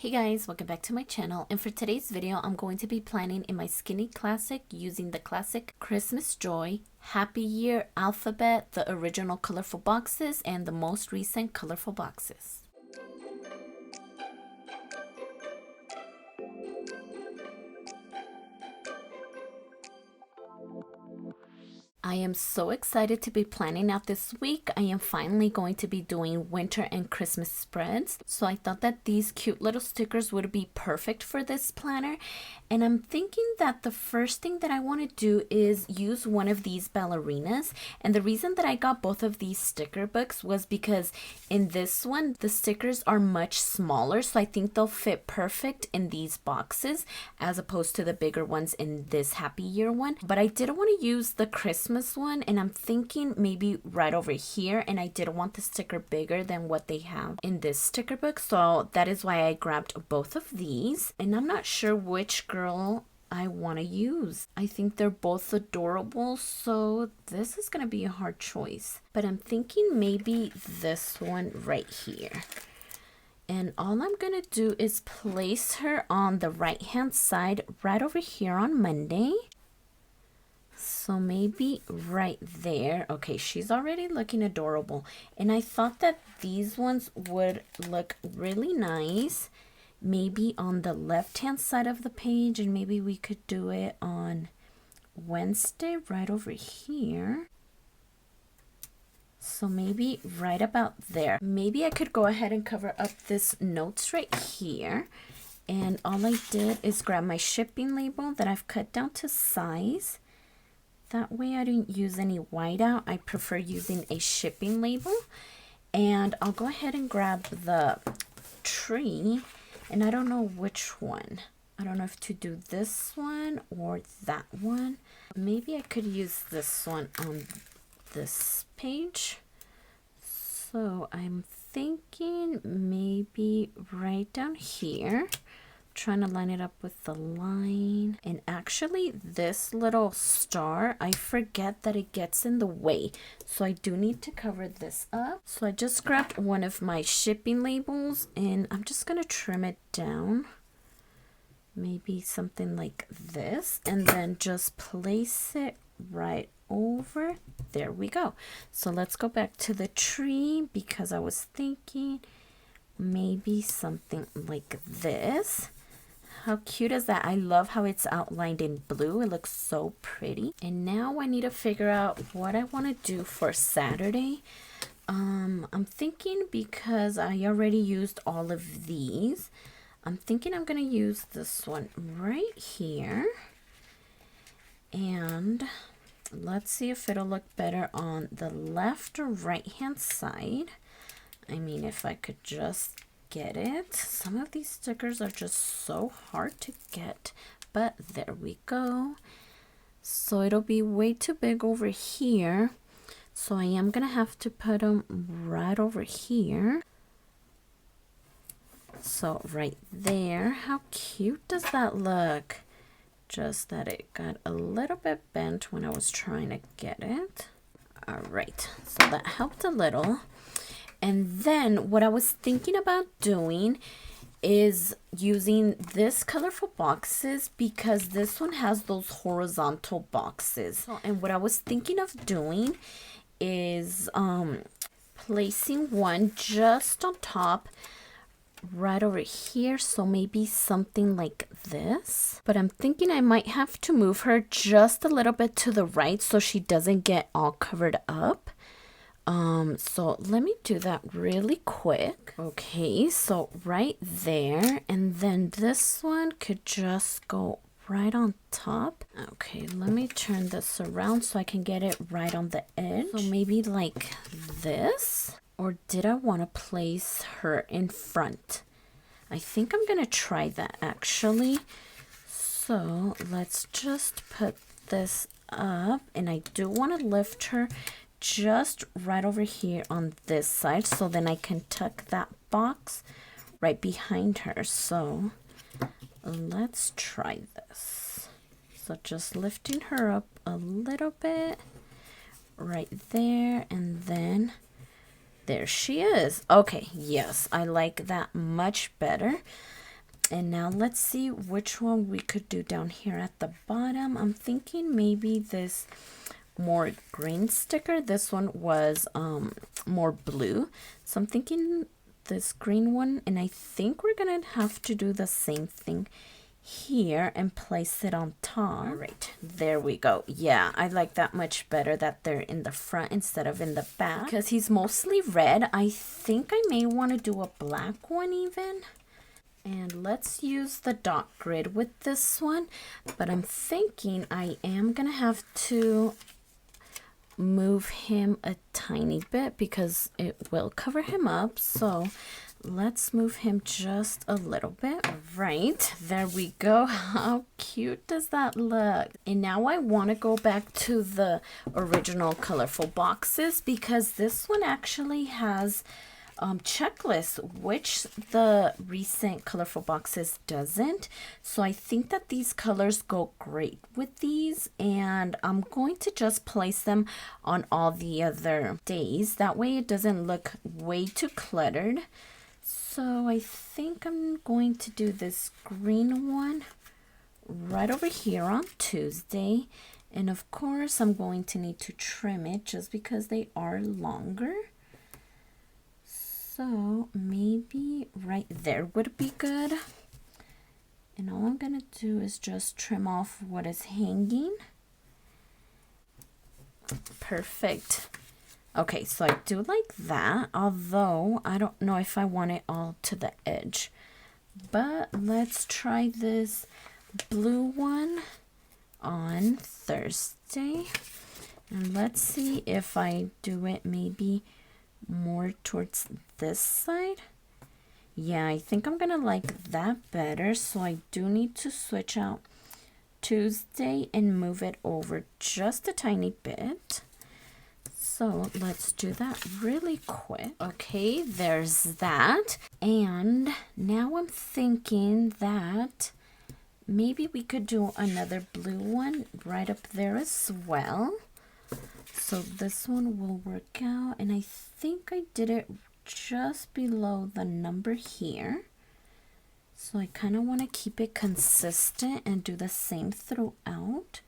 Hey guys, welcome back to my channel, and for today's video I'm going to be planning in my Skinny Classic using the classic Christmas Joy, Happy Year alphabet, the original colorful boxes, and the most recent colorful boxes. I am so excited to be planning out this week. I am finally going to be doing winter and Christmas spreads. So I thought that these cute little stickers would be perfect for this planner. And I'm thinking that the first thing that I want to do is use one of these ballerinas. And the reason that I got both of these sticker books was because in this one, the stickers are much smaller. So I think they'll fit perfect in these boxes as opposed to the bigger ones in this Happy Year one. But I didn't want to use the Christmas one, and I'm thinking maybe right over here, and I didn't want the sticker bigger than what they have in this sticker book, so that is why I grabbed both of these. And I'm not sure which girl I want to use. I think they're both adorable, so this is going to be a hard choice, but I'm thinking maybe this one right here. And all I'm going to do is place her on the right hand side right over here on Monday. So maybe right there. Okay, she's already looking adorable. And I thought that these ones would look really nice. Maybe on the left-hand side of the page. And maybe we could do it on Wednesday right over here. So maybe right about there. Maybe I could go ahead and cover up this notes right here. And all I did is grab my shipping label that I've cut down to size. That way I didn't use any whiteout. I prefer using a shipping label. And I'll go ahead and grab the tree. And I don't know which one. I don't know if to do this one or that one. Maybe I could use this one on this page. So I'm thinking maybe right down here. Trying to line it up with the line. And actually this little star, I forget that it gets in the way, so I do need to cover this up. So I just grabbed one of my shipping labels and I'm just gonna trim it down, maybe something like this, and then just place it right over. There we go. So let's go back to the tree because I was thinking maybe something like this. How cute is that? I love how it's outlined in blue. It looks so pretty. And now I need to figure out what I want to do for Saturday. I'm thinking, because I already used all of these, I'm thinking I'm going to use this one right here. And let's see if it'll look better on the left or right hand side. I mean, if I could just get it. Some of these stickers are just so hard to get, but there we go. So it'll be way too big over here, so I am gonna have to put them right over here. So right there. How cute does that look? Just that it got a little bit bent when I was trying to get it. All right, so that helped a little. And then what I was thinking about doing is using this colorful boxes, because this one has those horizontal boxes. And what I was thinking of doing is placing one just on top right over here. So maybe something like this. But I'm thinking I might have to move her just a little bit to the right so she doesn't get all covered up. So let me do that really quick. Okay, so right there, and then this one could just go right on top. Okay, let me turn this around so I can get it right on the edge. So maybe like this, or did I want to place her in front? I think I'm gonna try that actually. So let's just put this up, and I do want to lift her just right over here on this side, so then I can tuck that box right behind her. So let's try this. So just lifting her up a little bit right there, and then there she is. Okay, yes, I like that much better. And now let's see which one we could do down here at the bottom. I'm thinking maybe this more green sticker. This one was more blue. So I'm thinking this green one, and I think we're gonna have to do the same thing here and place it on top. All right, there we go. Yeah, I like that much better that they're in the front instead of in the back, because he's mostly red. I think I may want to do a black one even. And let's use the dot grid with this one, but I'm thinking I am gonna have to move him a tiny bit because it will cover him up. So let's move him just a little bit. Right, there we go. How cute does that look? And now I want to go back to the original colorful boxes, because this one actually has checklist, which the recent colorful boxes doesn't. So I think that these colors go great with these, and I'm going to just place them on all the other days. That way it doesn't look way too cluttered. So I think I'm going to do this green one right over here on Tuesday. And of course I'm going to need to trim it just because they are longer. So maybe right there would be good. And all I'm gonna do is just trim off what is hanging. Perfect. Okay, so I do like that, although I don't know if I want it all to the edge. But let's try this blue one on Thursday. And let's see if I do it maybe more towards this side. Yeah, I think I'm gonna like that better. So I do need to switch out Tuesday and move it over just a tiny bit. So let's do that really quick. Okay, there's that. And now I'm thinking that maybe we could do another blue one right up there as well. So this one will work out, and I think I did it just below the number here. So I kind of want to keep it consistent and do the same throughout.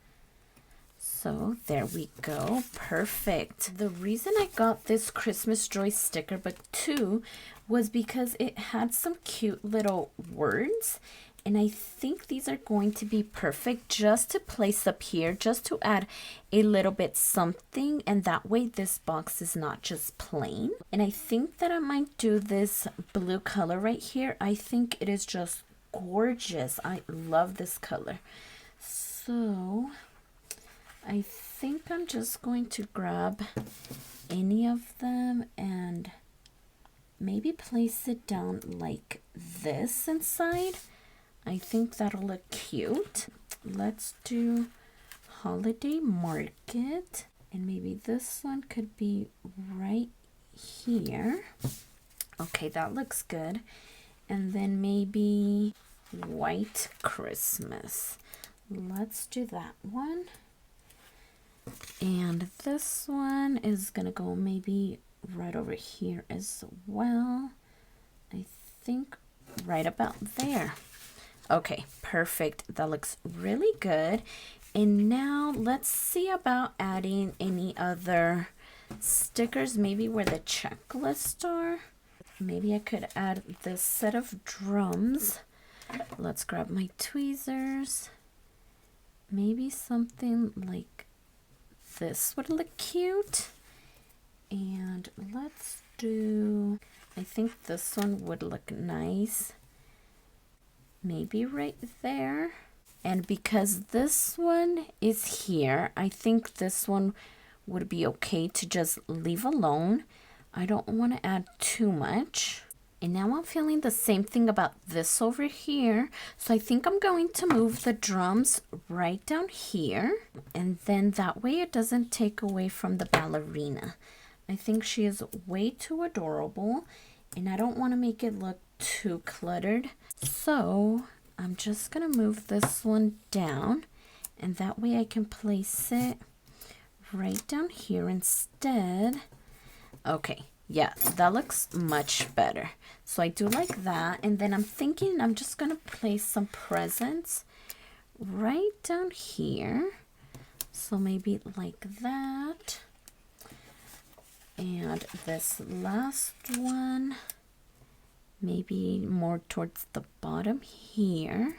So there we go. Perfect. The reason I got this Christmas Joy sticker book too was because it had some cute little words. And I think these are going to be perfect just to place up here, just to add a little bit something. And that way this box is not just plain. And I think that I might do this blue color right here. I think it is just gorgeous. I love this color. So I think I'm just going to grab any of them and maybe place it down like this inside. I think that'll look cute. Let's do Holiday Market, and maybe this one could be right here. Okay, that looks good. And then maybe White Christmas. Let's do that one. And this one is gonna go maybe right over here as well. I think right about there. Okay, perfect. That looks really good. And now let's see about adding any other stickers, maybe where the checklists are. Maybe I could add this set of drums. Let's grab my tweezers. Maybe something like this would look cute. And let's do, I think this one would look nice. Maybe right there. And because this one is here, I think this one would be okay to just leave alone. I don't want to add too much. And now I'm feeling the same thing about this over here. So I think I'm going to move the drums right down here. And then that way it doesn't take away from the ballerina. I think she is way too adorable. And I don't want to make it look too cluttered. So I'm just going to move this one down. And that way I can place it right down here instead. Okay. Yeah, that looks much better. So I do like that. And then I'm thinking I'm just gonna place some presents right down here. So maybe like that. And this last one, maybe more towards the bottom here.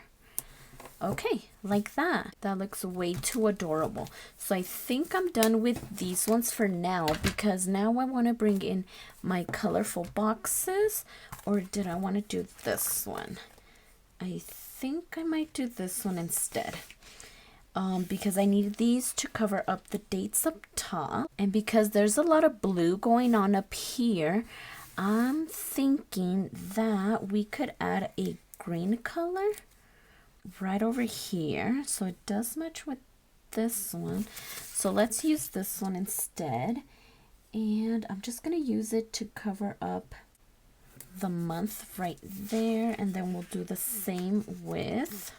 Okay, like that. That looks way too adorable. So I think I'm done with these ones for now, because now I want to bring in my colorful boxes. Or did I want to do this one? I think I might do this one instead. Because I need these to cover up the dates up top. And because there's a lot of blue going on up here, I'm thinking that we could add a green color right over here, so it does match with this one. So let's use this one instead, and I'm just going to use it to cover up the month right there, and then we'll do the same with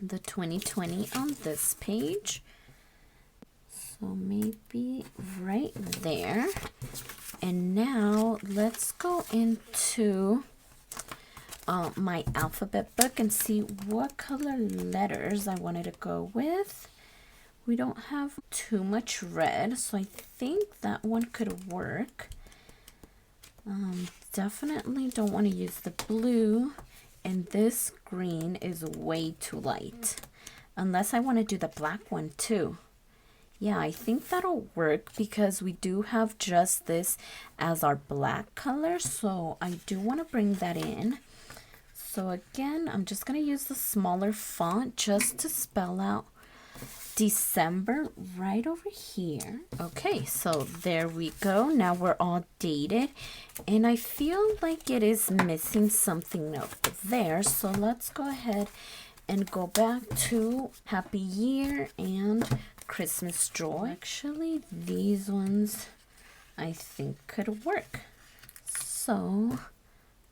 the 2020 on this page. So maybe right there. And now let's go into my alphabet book and see what color letters I wanted to go with. We don't have too much red, so I think that one could work. Definitely don't want to use the blue, and this green is way too light. Unless I want to do the black one too. Yeah, I think that'll work because we do have just this as our black color, so I do want to bring that in. So again, I'm just going to use the smaller font just to spell out December right over here. Okay, so there we go. Now we're all dated. And I feel like it is missing something up there. So let's go ahead and go back to Happy Year and Christmas Joy. Actually, these ones I think could work. So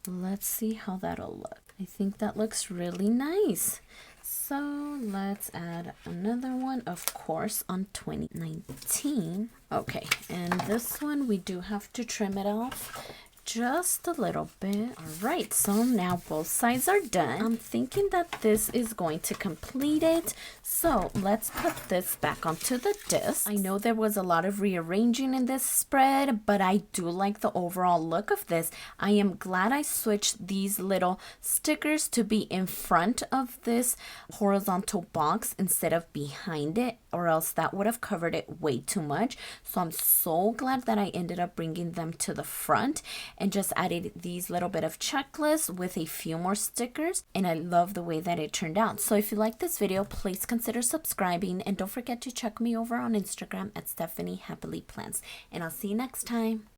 let's see how that'll look. I think that looks really nice. So let's add another one, of course, on 2019. Okay, and this one we do have to trim it off just a little bit. All right, so now both sides are done. I'm thinking that this is going to complete it. So let's put this back onto the disc. I know there was a lot of rearranging in this spread, but I do like the overall look of this. I am glad I switched these little stickers to be in front of this horizontal box instead of behind it, or else that would have covered it way too much. So I'm so glad that I ended up bringing them to the front and just added these little bit of checklists with a few more stickers, and I love the way that it turned out. So if you like this video, please consider subscribing, and don't forget to check me over on Instagram at stephanyhappilyplans, and I'll see you next time.